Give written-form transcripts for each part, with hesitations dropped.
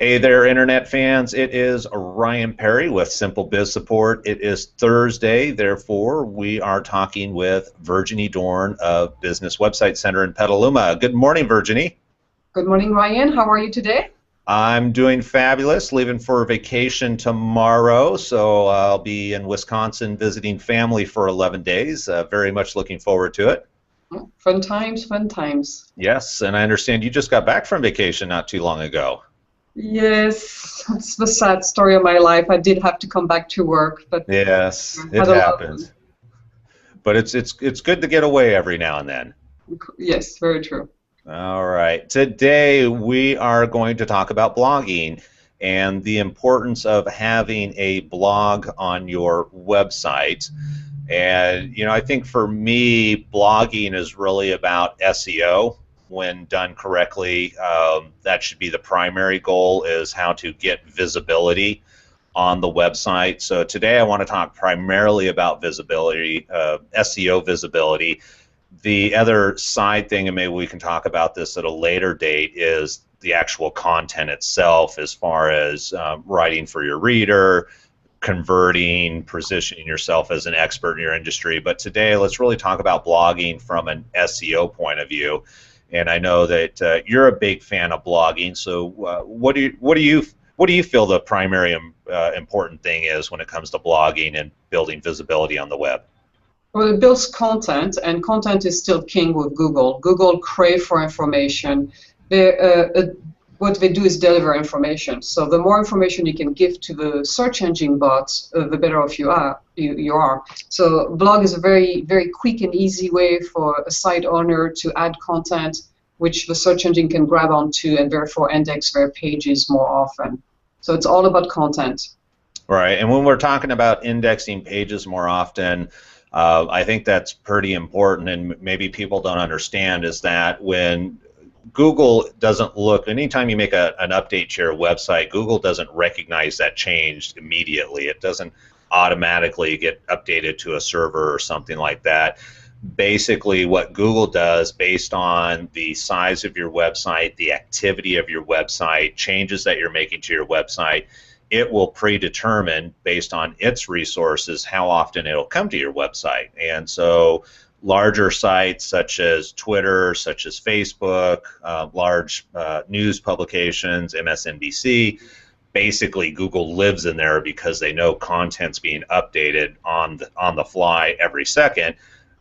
Hey there, Internet fans. It is Ryan Perry with Simple Biz Support. It is Thursday, therefore, we are talking with Virginie Dorn of Business Website Center in Petaluma. Good morning, Virginie. Good morning, Ryan. How are you today? I'm doing fabulous, leaving for vacation tomorrow, so I'll be in Wisconsin visiting family for 11 days. Very much looking forward to it. Fun times, fun times. Yes, and I understand you just got back from vacation not too long ago. Yes, it's the sad story of my life. I did have to come back to work, but Yes, I it had a lot of fun. happens. But it's good to get away every now and then. Yes, very true. All right. Today we are going to talk about blogging and the importance of having a blog on your website. And, I think for me, blogging is really about SEO. When done correctly, that should be the primary goal, is how to get visibility on the website. So today I want to talk primarily about visibility, SEO visibility. The other side thing, and maybe we can talk about this at a later date, is the actual content itself, as far as writing for your reader, converting, positioning yourself as an expert in your industry. But today, let's really talk about blogging from an SEO point of view. And I know that you're a big fan of blogging. So, what do you feel the primary important thing is when it comes to blogging and building visibility on the web? Well, it builds content, and content is still king with Google. Google crave for information. What they do is deliver information. So the more information you can give to the search engine bots, the better off you are. You are. So blog is a very, very quick and easy way for a site owner to add content, which the search engine can grab onto and therefore index their pages more often. So it's all about content. Right. And when we're talking about indexing pages more often, I think that's pretty important, and maybe people don't understand, is that when Google doesn't look, anytime you make an update to your website, Google doesn't recognize that change immediately. It doesn't automatically get updated to a server or something like that. Basically, what Google does, based on the size of your website, the activity of your website, changes that you're making to your website, it will predetermine, based on its resources, how often it'll come to your website. And so larger sites such as Twitter, such as Facebook, large news publications, MSNBC, basically Google lives in there because they know content's being updated on the fly every second.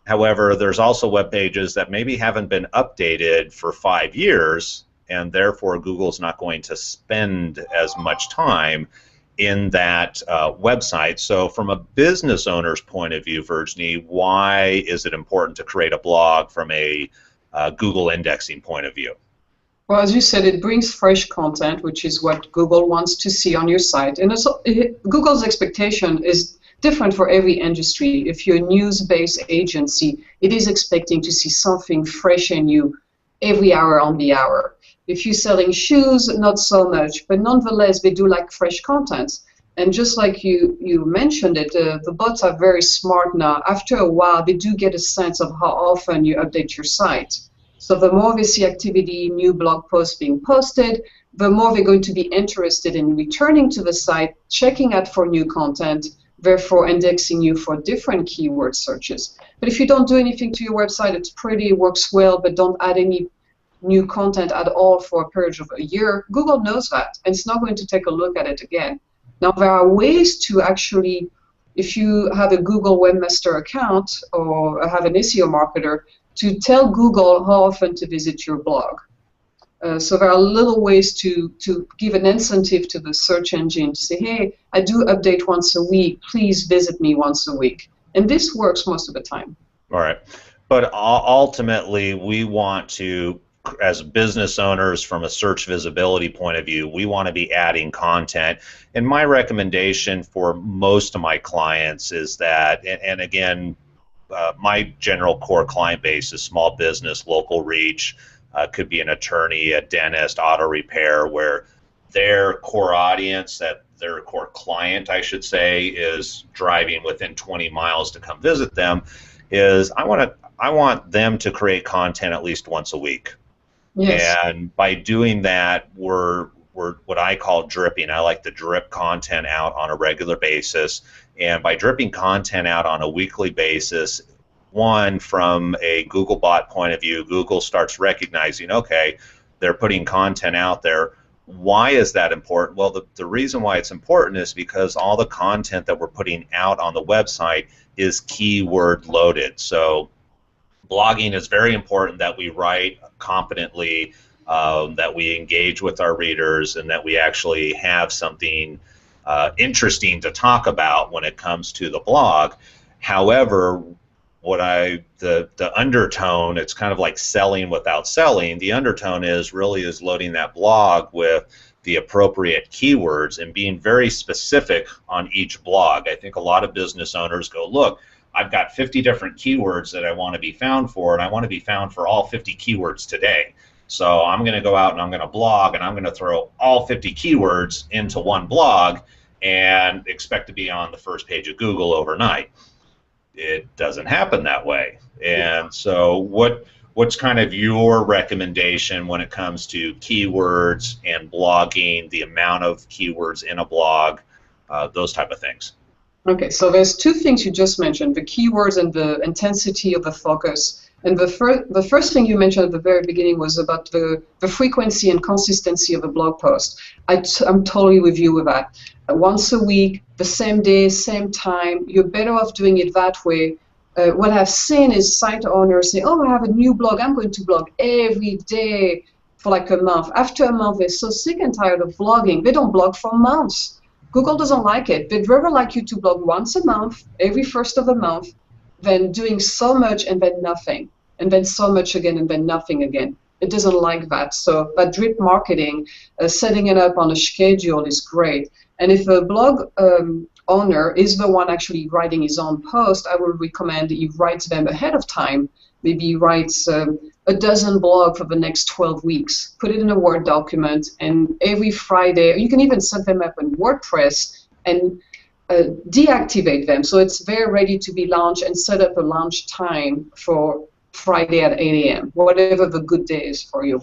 However, there's also web pages that maybe haven't been updated for 5 years, and therefore Google's not going to spend as much time in that website. So from a business owner's point of view, Virginie, why is it important to create a blog from a Google indexing point of view? Well, as you said, it brings fresh content, which is what Google wants to see on your site. And also, Google's expectation is different for every industry. If you're a news-based agency, it is expecting to see something fresh and new every hour on the hour. If you're selling shoes, not so much, but nonetheless, they do like fresh content. And just like you mentioned it, the bots are very smart now. After a while, they do get a sense of how often you update your site. So the more they see activity, new blog posts being posted, the more they're going to be interested in returning to the site, checking out for new content, therefore indexing you for different keyword searches. But if you don't do anything to your website, it works well, but don't add any new content at all for a period of a year, Google knows that, and it's not going to take a look at it again. Now, there are ways to actually, if you have a Google Webmaster account or have an SEO marketer, to tell Google how often to visit your blog. So there are little ways to give an incentive to the search engine to say, hey, I do update once a week, please visit me once a week. And this works most of the time. All right. But ultimately, we want to, as business owners, from a search visibility point of view, we want to be adding content. And my recommendation for most of my clients is that, and again, my general core client base is small business, local reach, could be an attorney, a dentist, auto repair, where their core audience, that their core client, I should say, is driving within 20 miles to come visit them, is I want them to create content at least once a week. Yes. And by doing that, we're we're what I call dripping. I like to drip content out on a regular basis, and by dripping content out on a weekly basis, one, from a Googlebot point of view, Google starts recognizing, okay, they're putting content out there. Why is that important? Well, the reason why it's important is because all the content that we're putting out on the website is keyword loaded. So blogging is very important that we write competently, that we engage with our readers, and that we actually have something interesting to talk about when it comes to the blog. However, the undertone, it's kind of like selling without selling. The undertone is loading that blog with the appropriate keywords and being very specific on each blog. I think a lot of business owners go, look, I've got 50 different keywords that I want to be found for, and I want to be found for all 50 keywords today. So I'm going to go out and I'm going to blog, and I'm going to throw all 50 keywords into one blog and expect to be on the first page of Google overnight. It doesn't happen that way. And so what's kind of your recommendation when it comes to keywords and blogging, the amount of keywords in a blog, those type of things? Okay, so there's two things you just mentioned, the keywords and the intensity of the focus. And the first thing you mentioned at the very beginning was about the frequency and consistency of a blog post. I'm totally with you with that. Once a week, the same day, same time, you're better off doing it that way. What I've seen is site owners say, oh, I have a new blog, I'm going to blog every day for like a month. After a month, they're so sick and tired of blogging, they don't blog for months. Google doesn't like it. They'd rather like you to blog once a month, every first of the month, than doing so much and then nothing, and then so much again and then nothing again. It doesn't like that. So that drip marketing, setting it up on a schedule is great. And if a blog owner is the one actually writing his own post, I would recommend he writes them ahead of time. Maybe he writes a dozen blogs for the next 12 weeks, put it in a Word document, and every Friday, you can even set them up in WordPress and deactivate them. So it's very ready to be launched, and set up a launch time for Friday at 8 a.m., whatever the good day is for you.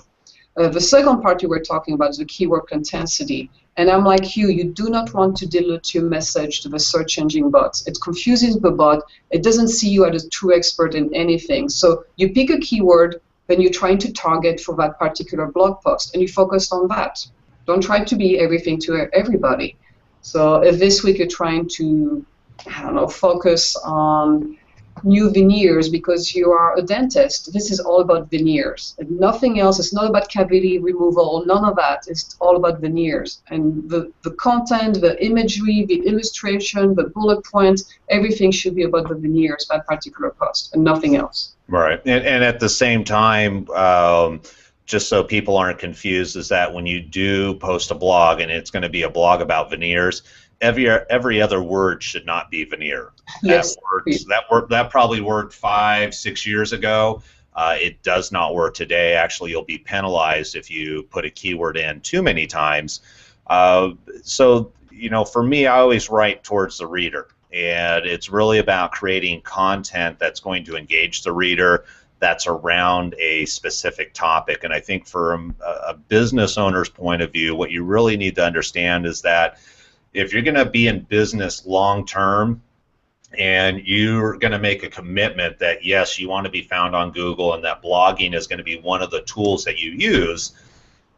The second part you were talking about is the keyword intensity. And I'm like you do not want to dilute your message to the search engine bots. It confuses the bot. It doesn't see you as a true expert in anything. So you pick a keyword, then you're trying to target for that particular blog post, and you focus on that. Don't try to be everything to everybody. So if this week you're trying to, I don't know, focus on new veneers because you are a dentist, this is all about veneers. And nothing else. It's not about cavity removal, none of that. It's all about veneers. And the content, the imagery, the illustration, the bullet points, everything should be about the veneers, that particular post, and nothing else. Right. And at the same time, just so people aren't confused, is that when you do post a blog and it's going to be a blog about veneers, every other word should not be veneer. Yes. That probably worked 5-6 years ago. It does not work today. Actually, you'll be penalized if you put a keyword in too many times. So, for me, I always write towards the reader, and it's really about creating content that's going to engage the reader, that's around a specific topic. And I think from a business owner's point of view, what you really need to understand is that if you're going to be in business long term, and you're going to make a commitment that, yes, you want to be found on Google, and that blogging is going to be one of the tools that you use,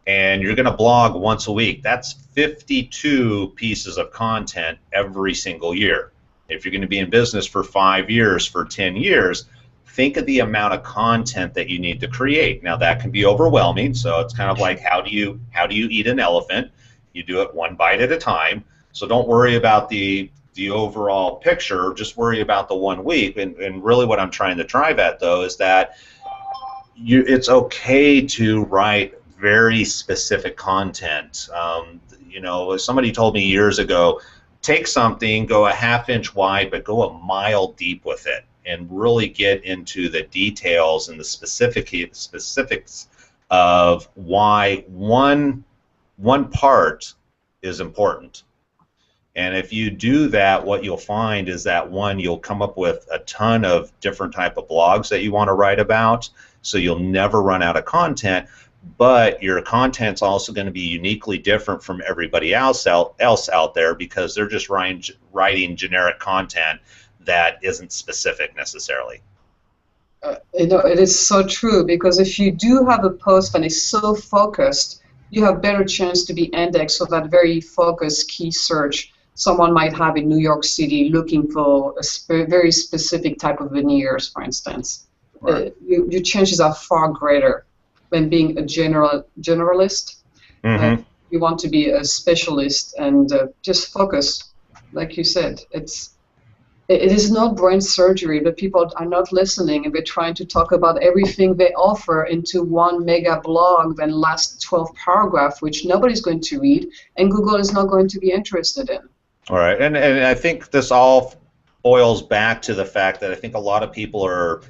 and you're going to blog once a week, that's 52 pieces of content every single year. If you're going to be in business for 5 years, for 10 years, think of the amount of content that you need to create. Now, that can be overwhelming, so it's kind of like, how do you eat an elephant? You do it one bite at a time. So don't worry about the overall picture, just worry about the 1 week. And really what I'm trying to drive at, though, is that it's okay to write very specific content. Somebody told me years ago, take something, go a half-inch wide, but go a mile deep with it, and really get into the details and the specifics of why one part is important. And if you do that, what you'll find is that, one, you'll come up with a ton of different type of blogs that you want to write about, so you'll never run out of content. but your content's also going to be uniquely different from everybody else out there, because they're just writing generic content that isn't specific necessarily. It is so true, because if you do have a post and it's so focused, you have better chance to be indexed for that very focused key search someone might have in New York City looking for a very specific type of veneers, for instance. Right. Your chances are far greater than being a generalist. Mm-hmm. You want to be a specialist and just focus, like you said. It is not brain surgery, but people are not listening, and they're trying to talk about everything they offer into one mega blog, then last 12 paragraph, which nobody's going to read, and Google is not going to be interested in. All right, and I think this all boils back to the fact that I think a lot of people are,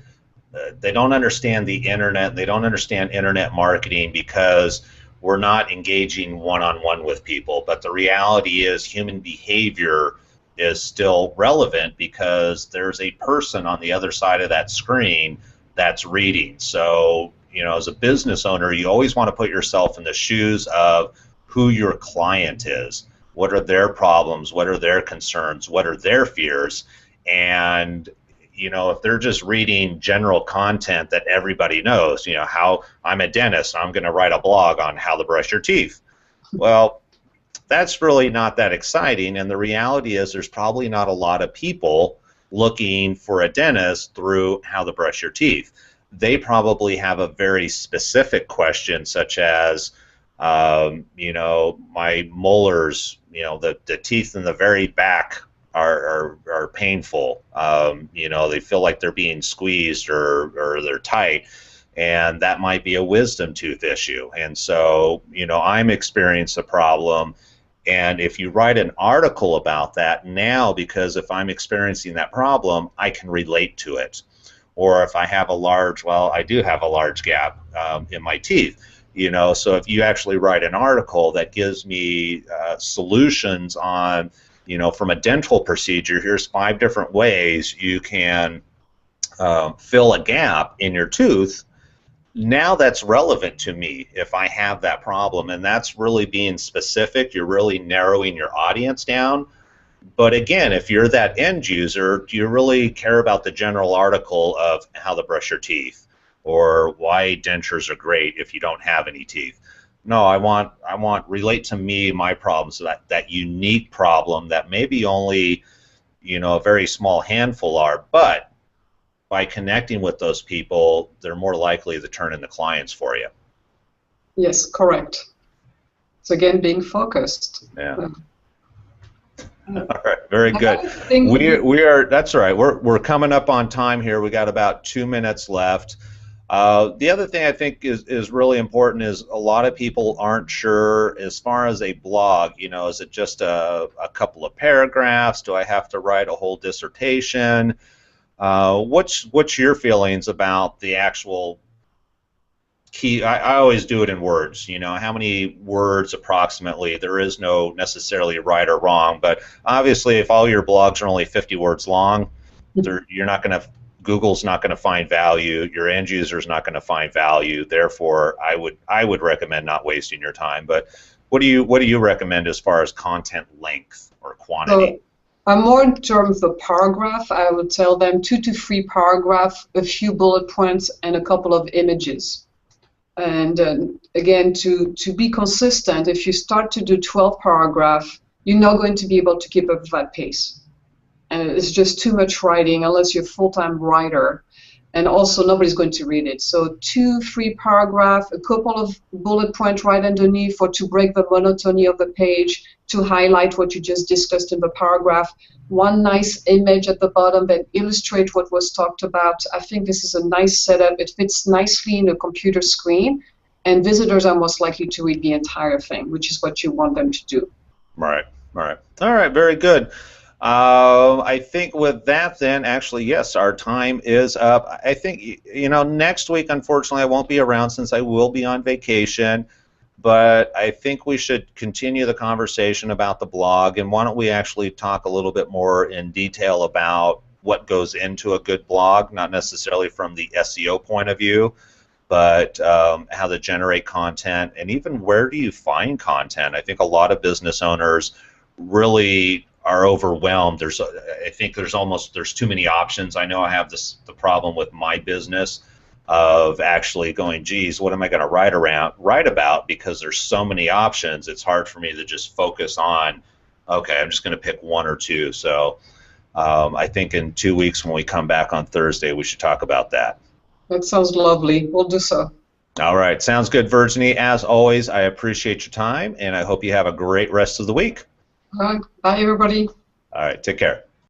they don't understand the internet, they don't understand internet marketing, because we're not engaging one-on-one with people. But the reality is human behavior is still relevant, because there's a person on the other side of that screen that's reading. So, you know, as a business owner, you always want to put yourself in the shoes of who your client is. What are their problems? What are their concerns? What are their fears? And, you know, if they're just reading general content that everybody knows, you know, how I'm a dentist, I'm going to write a blog on how to brush your teeth. Well, that's really not that exciting, and the reality is there's probably not a lot of people looking for a dentist through how to brush your teeth. They probably have a very specific question, such as, you know, my molars, you know, the teeth in the very back are painful. You know, they feel like they're being squeezed, or they're tight. And that might be a wisdom tooth issue. And so, you know, I'm experiencing a problem. And if you write an article about that now, because if I'm experiencing that problem, I can relate to it. Or if I have a large, well, I do have a large gap in my teeth, you know, so if you actually write an article that gives me solutions on, you know, from a dental procedure, here's 5 different ways you can fill a gap in your tooth. Now that's relevant to me if I have that problem, and that's really being specific. You're really narrowing your audience down. But again, if you're that end user, do you really care about the general article of how to brush your teeth, or why dentures are great if you don't have any teeth? No, I want relate to me, my problems, that unique problem that maybe only, you know, a very small handful are, but by connecting with those people, they're more likely to turn into clients for you. Yes, correct. So again, being focused. Yeah. All right, very good. We are. That's all right. We're coming up on time here. We got about 2 minutes left. The other thing I think is really important is a lot of people aren't sure as far as a blog. You know, is it just a couple of paragraphs? Do I have to write a whole dissertation? What's your feelings about the actual key? I always do it in words. You know, how many words approximately? There is no necessarily right or wrong, but obviously, if all your blogs are only 50 words long, you're not going to. Google's not going to find value. Your end user's not going to find value. Therefore, I would recommend not wasting your time. But what do you recommend as far as content length or quantity? More in terms of paragraph, I would tell them 2 to 3 paragraphs, a few bullet points, and a couple of images. And again, to be consistent, if you start to do 12 paragraphs, you're not going to be able to keep up with that pace. And it's just too much writing unless you're a full-time writer. And also, nobody's going to read it. So 2-3 paragraphs, a couple of bullet points right underneath to break the monotony of the page, to highlight what you just discussed in the paragraph. One nice image at the bottom that illustrates what was talked about. I think this is a nice setup. It fits nicely in a computer screen, and visitors are most likely to read the entire thing, which is what you want them to do. Right, right. All right, very good. I think with that then, actually, yes, our time is up. I think, you know, next week, unfortunately, I won't be around since I will be on vacation, but I think we should continue the conversation about the blog, and why don't we actually talk a little bit more in detail about what goes into a good blog, not necessarily from the SEO point of view, but how to generate content, and even where do you find content. I think a lot of business owners really are overwhelmed. I think there's too many options. I know I have the problem with my business of actually going, geez, what am I going to write about? Because there's so many options. It's hard for me to just focus on, okay, I'm just going to pick one or two. So I think in 2 weeks when we come back on Thursday, we should talk about that. That sounds lovely. We'll do so. All right, sounds good, Virginie. As always, I appreciate your time, and I hope you have a great rest of the week. All right. Bye, everybody. All right, take care.